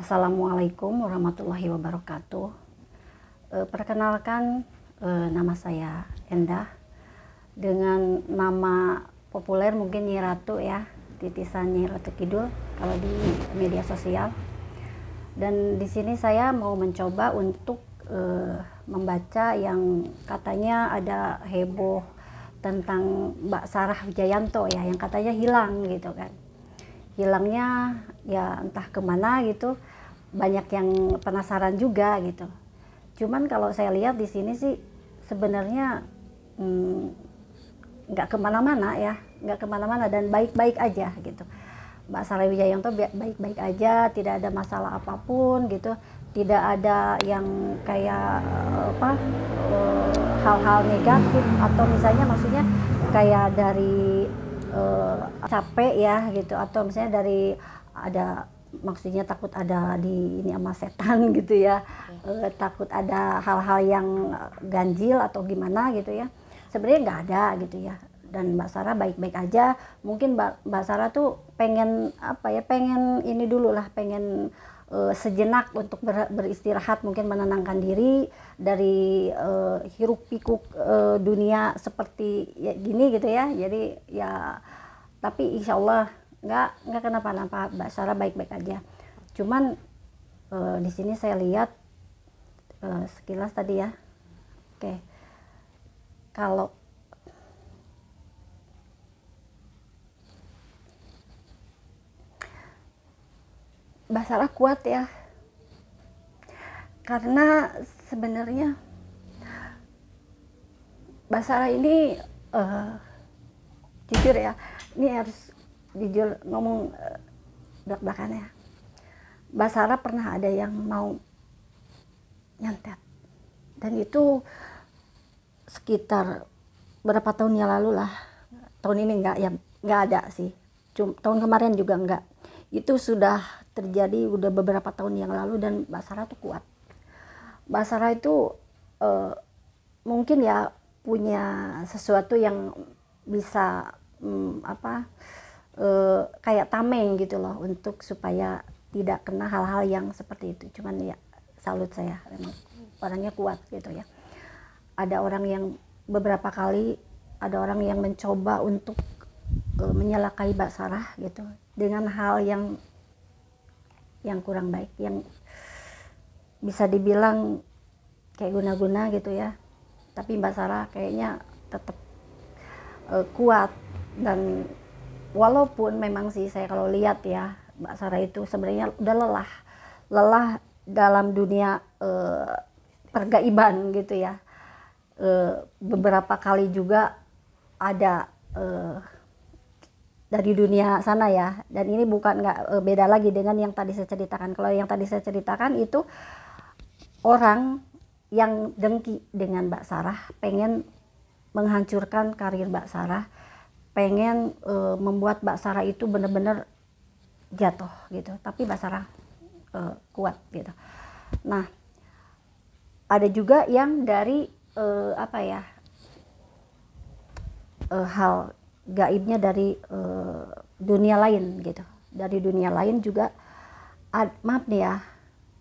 Assalamualaikum warahmatullahi wabarakatuh. Perkenalkan, nama saya Endah dengan nama populer mungkin Nyi Ratu ya, titisan Nyi Ratu Kidul kalau di media sosial. Dan di sini saya mau mencoba untuk membaca yang katanya ada heboh tentang Mbak Sarah Wijayanto ya, yang katanya hilang gitu kan. Hilangnya ya entah kemana gitu, banyak yang penasaran juga gitu. Cuman kalau saya lihat di sini sih sebenarnya nggak kemana-mana ya, nggak kemana-mana dan baik-baik aja gitu. Mbak Sarah Wijayanto baik-baik aja, tidak ada masalah apapun gitu, tidak ada yang kayak hal-hal negatif atau misalnya maksudnya kayak dari capek ya gitu, atau misalnya dari ada maksudnya takut ada di ini sama setan gitu ya, takut ada hal-hal yang ganjil atau gimana gitu ya, sebenarnya nggak ada gitu ya. Dan Mbak Sarah baik-baik aja. Mungkin Mbak Sarah tuh pengen apa ya, pengen ini dulu lah, pengen sejenak untuk beristirahat, mungkin menenangkan diri dari hiruk pikuk dunia seperti ya, gini gitu ya. Jadi ya, tapi insya Allah nggak kenapa-napa, Mbak Sarah baik-baik aja. Cuman di sini saya lihat sekilas tadi ya, oke, kalau Mbak Sarah kuat ya, karena sebenarnya Mbak Sarah ini jujur ya, ini harus jujur ngomong belak-belakan ya. Mbak Sarah pernah ada yang mau nyantet, dan itu sekitar berapa tahun yang lalu lah. Tahun ini enggak ya, nggak ada sih. Tahun kemarin juga enggak. Itu sudah terjadi udah beberapa tahun yang lalu, dan Mbak Sarah tuh kuat. Mbak Sarah itu mungkin ya punya sesuatu yang bisa kayak tameng gitu loh, untuk supaya tidak kena hal-hal yang seperti itu. Cuman ya salut saya, memang orangnya kuat gitu ya. Ada orang yang beberapa kali, ada orang yang mencoba untuk menyalakai Mbak Sarah gitu dengan hal yang kurang baik, yang bisa dibilang kayak guna-guna gitu ya. Tapi Mbak Sarah kayaknya tetap kuat. Dan walaupun memang sih saya kalau lihat ya, Mbak Sarah itu sebenarnya udah lelah dalam dunia pergaiban gitu ya. Beberapa kali juga ada dari dunia sana ya, dan ini bukan nggak beda lagi dengan yang tadi saya ceritakan. Kalau yang tadi saya ceritakan itu orang yang dengki dengan Mbak Sarah, pengen menghancurkan karir Mbak Sarah, pengen membuat Mbak Sarah itu benar-benar jatuh gitu. Tapi Mbak Sarah kuat gitu. Nah, ada juga yang dari hal gaibnya dari dunia lain gitu. Dari dunia lain juga, maaf nih ya,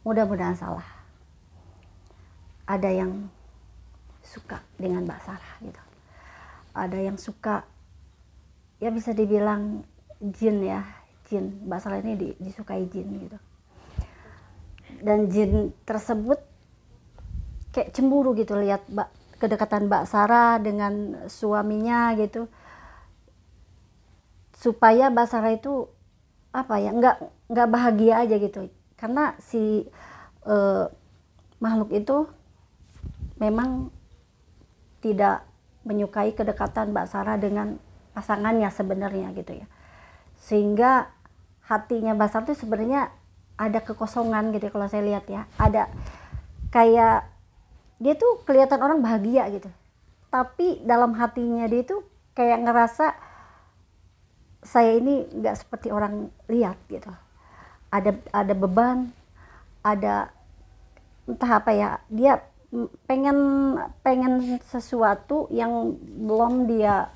mudah-mudahan salah, ada yang suka dengan Mbak Sarah gitu. Ada yang suka, ya bisa dibilang jin ya, jin. Mbak Sarah ini disukai jin gitu. Dan jin tersebut kayak cemburu gitu lihat kedekatan Mbak Sarah dengan suaminya gitu, supaya Mbak Sarah itu nggak bahagia aja gitu. Karena si makhluk itu memang tidak menyukai kedekatan Mbak Sarah dengan pasangannya sebenarnya gitu ya. Sehingga hatinya Mbak Sarah itu sebenarnya ada kekosongan gitu kalau saya lihat ya. Ada kayak dia tuh kelihatan orang bahagia gitu, tapi dalam hatinya dia tuh kayak ngerasa saya ini nggak seperti orang lihat gitu. Ada beban, ada entah apa ya, dia pengen sesuatu yang belum dia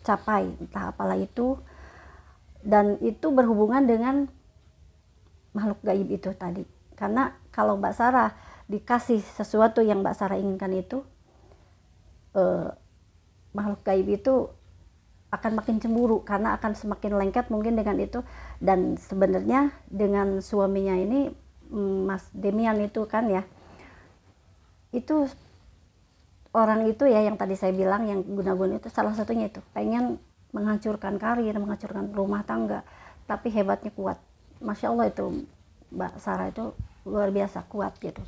capai, entah apalah itu. Dan itu berhubungan dengan makhluk gaib itu tadi. Karena kalau Mbak Sarah dikasih sesuatu yang Mbak Sarah inginkan itu, makhluk gaib itu akan makin cemburu karena akan semakin lengket mungkin dengan itu. Dan sebenarnya dengan suaminya ini, Mas Demian itu kan ya, itu orang itu ya yang tadi saya bilang yang guna-guna itu salah satunya itu pengen menghancurkan karir, menghancurkan rumah tangga, tapi hebatnya kuat. Masya Allah itu Mbak Sarah itu luar biasa kuat gitu.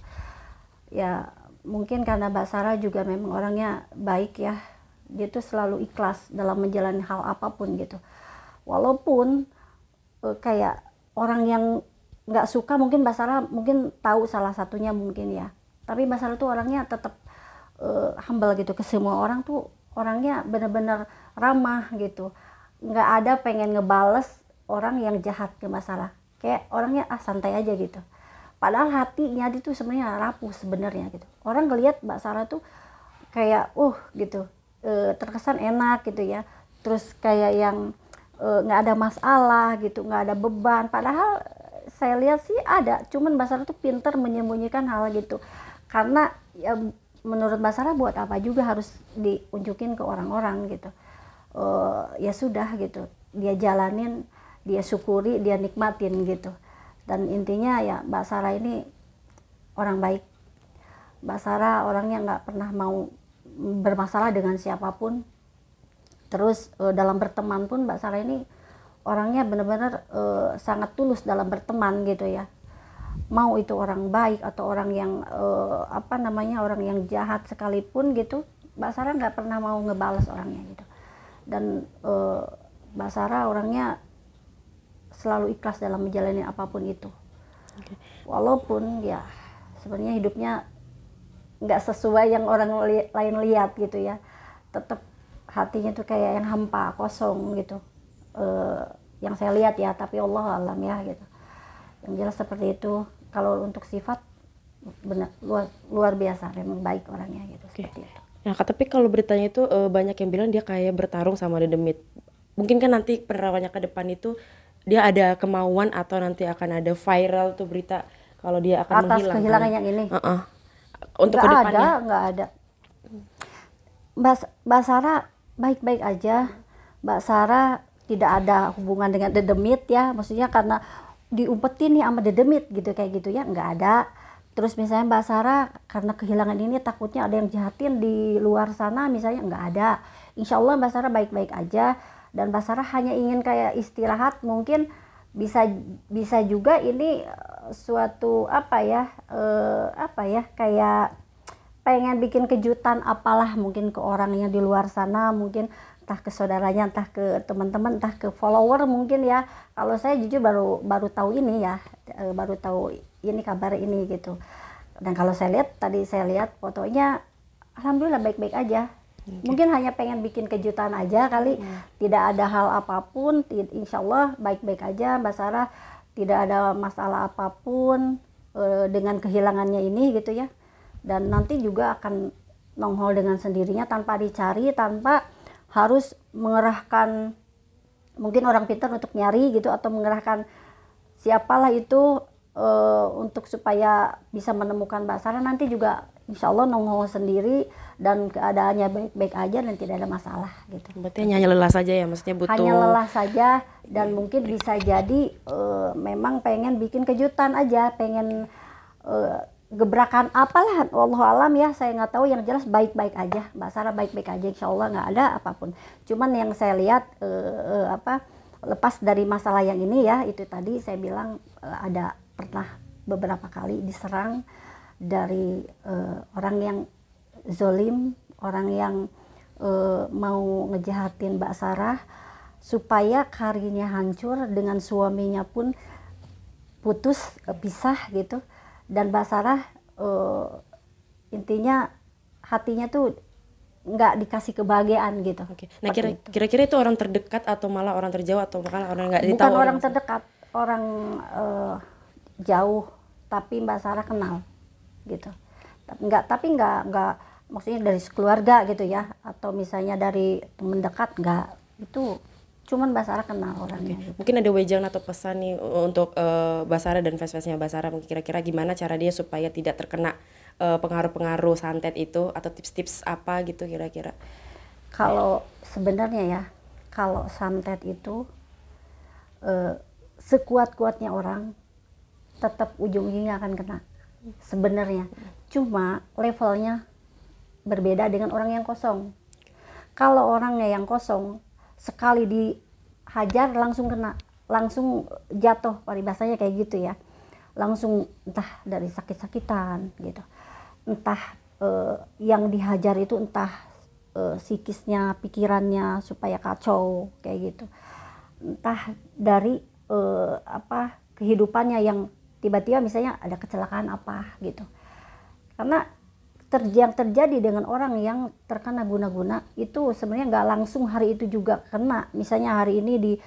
Ya mungkin karena Mbak Sarah juga memang orangnya baik ya, dia tuh selalu ikhlas dalam menjalani hal apapun gitu. Walaupun kayak orang yang nggak suka, mungkin Mbak Sarah mungkin tahu salah satunya mungkin ya, tapi Mbak Sarah tuh orangnya tetap humble gitu ke semua orang, tuh orangnya benar-benar ramah gitu, nggak ada pengen ngebales orang yang jahat ke Mbak Sarah, kayak orangnya santai aja gitu. Padahal hatinya dia tuh sebenarnya rapuh sebenarnya gitu. Orang ngelihat Mbak Sarah tuh kayak gitu, terkesan enak gitu ya, terus kayak yang nggak ada masalah gitu, nggak ada beban. Padahal saya lihat sih ada, cuman Mbak Sarah tuh pinter menyembunyikan hal gitu. Karena ya, menurut Mbak Sarah buat apa juga harus diunjukin ke orang-orang gitu. Ya sudah gitu, dia jalanin, dia syukuri, dia nikmatin gitu. Dan intinya ya Mbak Sarah ini orang baik. Mbak Sarah orangnya nggak pernah mau bermasalah dengan siapapun. Terus dalam berteman pun Mbak Sarah ini orangnya benar-benar sangat tulus dalam berteman gitu ya. Mau itu orang baik atau orang yang orang yang jahat sekalipun gitu, Mbak Sarah nggak pernah mau ngebales orangnya gitu. Dan Mbak Sarah orangnya selalu ikhlas dalam menjalani apapun itu. Okay. Walaupun ya sebenarnya hidupnya nggak sesuai yang orang lain lihat gitu ya, tetap hatinya tuh kayak yang hampa, kosong gitu. Yang saya lihat ya, tapi Allah alam ya gitu. Yang jelas seperti itu. Kalau untuk sifat benar luar biasa, memang baik orangnya gitu. Okay. Seperti itu. Nah, tapi kalau beritanya itu banyak yang bilang dia kayak bertarung sama Dedemit. Mungkin kan nanti penerapannya ke depan itu dia ada kemauan atau nanti akan ada viral tuh berita kalau dia akan atas kehilangan yang ini. Untuk kedepannya nggak ada. Mbak Sarah baik-baik aja. Mbak Sarah tidak ada hubungan dengan Dedemit ya, maksudnya karena diumpetin nih sama Dedemit gitu kayak gitu ya, nggak ada. Terus misalnya Mbak Sarah karena kehilangan ini takutnya ada yang jahatin di luar sana misalnya, nggak ada. Insya Allah Mbak Sarah baik-baik aja, dan Mbak Sarah hanya ingin kayak istirahat. Mungkin bisa juga ini suatu kayak pengen bikin kejutan apalah mungkin ke orang yang di luar sana, mungkin entah ke saudaranya, entah ke teman-teman, entah ke follower mungkin ya. Kalau saya jujur baru tahu ini ya, baru tahu ini kabar ini gitu. Dan kalau saya lihat fotonya, alhamdulillah baik-baik aja. Okay. Mungkin hanya pengen bikin kejutan aja kali, tidak ada hal apapun, insya Allah baik-baik aja Mbak Sarah, tidak ada masalah apapun dengan kehilangannya ini gitu ya. Dan nanti juga akan nongol dengan sendirinya tanpa dicari, tanpa harus mengerahkan mungkin orang pintar untuk nyari gitu, atau mengerahkan siapalah itu untuk supaya bisa menemukan Mbak Sarah. Nanti juga insya Allah nongol sendiri dan keadaannya baik-baik aja dan tidak ada masalah gitu. Berarti hanya lelah saja ya, maksudnya butuh hanya lelah saja, dan mungkin bisa jadi memang pengen bikin kejutan aja, pengen gebrakan apalah, wallahu alam ya, saya nggak tahu. Yang jelas baik-baik aja Mbak Sarah, baik-baik aja insya Allah, nggak ada apapun. Cuman yang saya lihat lepas dari masalah yang ini ya, itu tadi saya bilang ada pernah beberapa kali diserang dari orang yang zolim, orang yang mau ngejahatin Mbak Sarah supaya karirnya hancur, dengan suaminya pun putus, pisah gitu. Dan Mbak Sarah intinya hatinya tuh nggak dikasih kebahagiaan gitu. Oke. Nah kira-kira itu orang terdekat atau malah orang terjauh, atau malah orang nggak ditahu? Bukan orang terdekat, orang jauh, tapi Mbak Sarah kenal gitu. Tapi nggak maksudnya dari keluarga gitu ya, atau misalnya dari teman dekat, nggak. Itu cuman Mbak Sarah kenal orangnya gitu. Mungkin ada wejangan atau pesan nih untuk Mbak Sarah dan fans-fansnya Mbak Sarah, mungkin kira-kira gimana cara dia supaya tidak terkena pengaruh-pengaruh santet itu, atau tips-tips apa gitu kira-kira? Kalau sebenarnya ya, kalau santet itu sekuat-kuatnya orang tetap ujung-ujungnya akan kena sebenarnya. Cuma levelnya berbeda dengan orang yang kosong. Kalau orangnya yang kosong, sekali dihajar langsung kena, langsung jatuh, paribasanya kayak gitu ya. Langsung entah dari sakit-sakitan gitu. Entah yang dihajar itu entah psikisnya, pikirannya supaya kacau kayak gitu. Entah dari kehidupannya yang tiba-tiba misalnya ada kecelakaan apa gitu. Karena yang terjadi dengan orang yang terkena guna-guna itu sebenarnya nggak langsung hari itu juga kena. Misalnya hari ini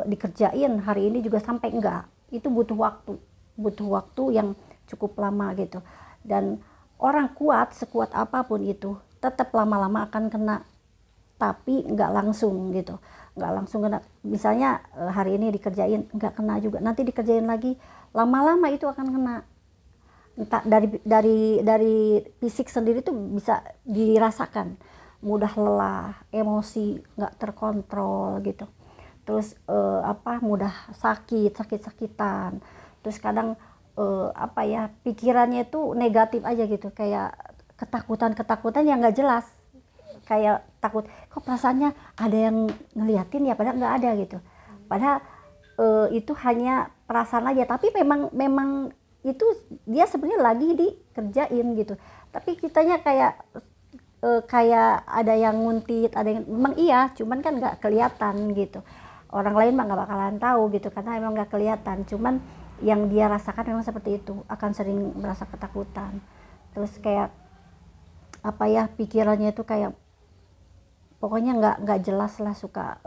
dikerjain, hari ini juga sampai enggak. Itu butuh waktu yang cukup lama gitu. Dan orang kuat, sekuat apapun itu tetap lama-lama akan kena, tapi nggak langsung gitu, nggak langsung kena. Misalnya hari ini dikerjain nggak kena juga, nanti dikerjain lagi, lama-lama itu akan kena. Entah dari fisik sendiri tuh bisa dirasakan, mudah lelah, emosi nggak terkontrol gitu, terus mudah sakitan, terus kadang pikirannya itu negatif aja gitu, kayak ketakutan yang nggak jelas, kayak takut kok perasaannya ada yang ngeliatin ya, padahal nggak ada gitu, padahal itu hanya perasaan aja, tapi memang itu dia sebenarnya lagi dikerjain gitu, tapi kitanya kayak ada yang nguntit, ada yang memang iya, cuman kan nggak kelihatan gitu, orang lain mah nggak bakalan tahu gitu karena emang nggak kelihatan, cuman yang dia rasakan memang seperti itu, akan sering merasa ketakutan, terus kayak pikirannya itu kayak pokoknya nggak jelas lah, suka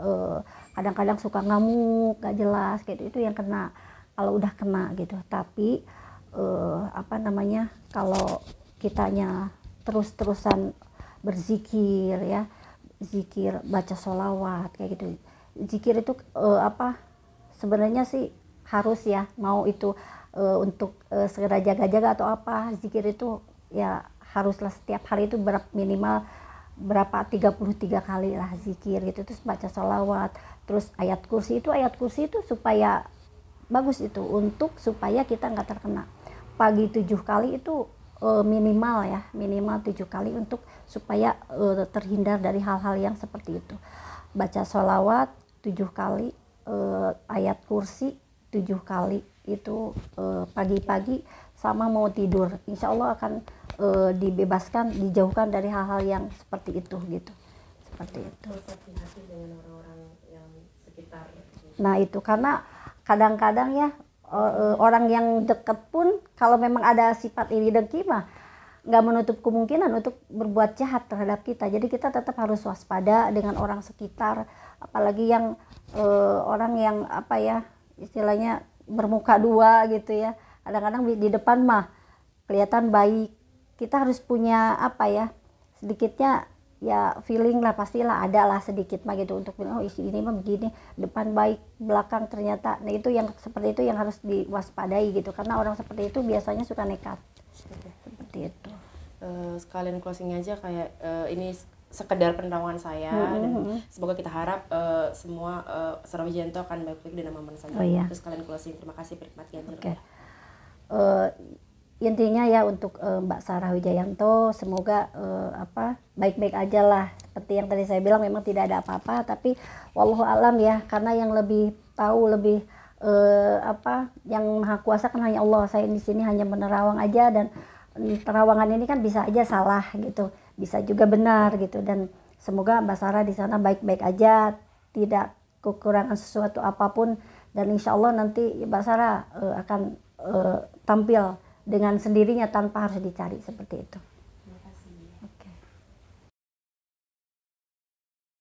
kadang-kadang suka ngamuk nggak jelas gitu, itu yang kena kalau udah kena gitu. Tapi kalau kitanya terus-terusan berzikir ya, zikir, baca sholawat kayak gitu, zikir itu sebenarnya sih harus ya, mau itu untuk segera jaga-jaga atau apa, zikir itu ya haruslah setiap hari itu minimal 33 kali lah zikir gitu, terus baca sholawat, terus ayat kursi itu supaya bagus itu untuk supaya kita nggak terkena. Pagi 7 kali itu minimal 7 kali untuk supaya terhindar dari hal-hal yang seperti itu. Baca sholawat 7 kali, ayat kursi 7 kali itu pagi-pagi sama mau tidur, insya Allah akan dibebaskan, dijauhkan dari hal-hal yang seperti itu gitu, seperti itu. Nah itu karena kadang-kadang ya orang yang dekat pun kalau memang ada sifat iri dengki mah nggak menutup kemungkinan untuk berbuat jahat terhadap kita, jadi kita tetap harus waspada dengan orang sekitar, apalagi yang orang yang istilahnya bermuka dua gitu ya, kadang-kadang di depan mah kelihatan baik, kita harus punya sedikitnya ya feeling lah, pastilah ada lah sedikit mah gitu untuk bilang oh isi ini mah begini, depan baik belakang ternyata. Nah itu yang seperti itu yang harus diwaspadai gitu, karena orang seperti itu biasanya suka nekat seperti itu. Sekalian closing aja kayak ini sekedar penerangan saya, dan semoga kita harap semua Sarah Wijayanto akan baik-baik dan aman saja. Terus sekalian closing, terima kasih Pak Ganjar. Intinya ya untuk Mbak Sarah Wijayanto semoga baik-baik aja lah, seperti yang tadi saya bilang, memang tidak ada apa-apa, tapi wallahu alam ya, karena yang lebih tahu, lebih yang maha kuasa kan hanya Allah. Saya di sini hanya menerawang aja, dan terawangan ini kan bisa aja salah gitu, bisa juga benar gitu, dan semoga Mbak Sarah di sana baik-baik aja, tidak kekurangan sesuatu apapun, dan insya Allah nanti Mbak Sarah akan tampil dengan sendirinya tanpa harus dicari, seperti itu.